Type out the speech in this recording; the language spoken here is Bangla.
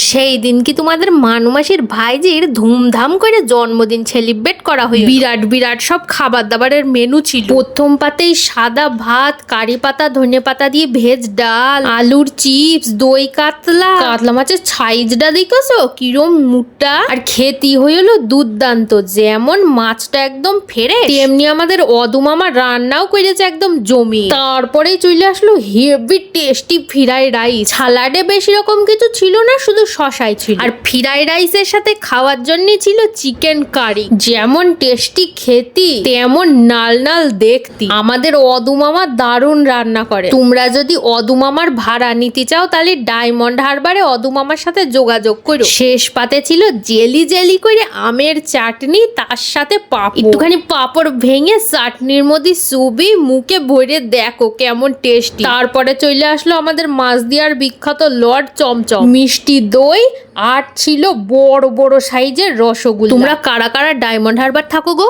সেই দিন কি তোমাদের মানুমাসির ভাইজির ধুমধাম করে জন্মদিন সেলিব্রেট করা হয়েছে। বিরাট বিরাট সব খাবার দাবারের মেনু ছিল। প্রথম পাতেই সাদা ভাত, কারি পাতা, ধনে পাতা দিয়ে ভেজ ডাল, আলুর চিপস, দই কাতলা, কাতলা মাছের সাইজটা দেখেছো কিরম মোটা, আর খেতি হইলো দুর্দান্ত। যেমন মাছটা একদম ফেরে, তেমনি আমাদের অদুমামা রান্নাও করেছে একদম জমি। তারপরে চলে আসলো হেভি টেস্টি ফ্রাইড রাইস। সালাডে বেশি রকম কিছু ছিল না, শুধু শশাই ছিল। আর ফ্রাইড রাইসের সাথে খাওয়ার জন্য ছিল চিকেন কারি। যেমন টেস্টি খেতি তেমন নাল নাল দেখতি। আমাদের অদুমামা দারুণ রান্না করে। তোমরা যদি অদুমামার ভাড়া নিতে চাও তাহলে ডায়মন্ড হারবারে অদুমামার সাথে যোগাযোগ করো। শেষ পাতে ছিল জেলি জেলি করে আমের চাটনি, তার সাথে পাপড়। একটুখানি পাপড় ভেঙে চাটনির মধ্যে চুবি মুখে ভরে দেখো কেমন টেস্টি। তারপরে চলে আসলো আমাদের মাছদিয়ার বিখ্যাত লর্ড চমচম, মিষ্টি দই, আর ছিল বড় বড় সাইজের রসগোল্লা। তোমরা কারা কারা ডায়মন্ড হারবার থাকো গো?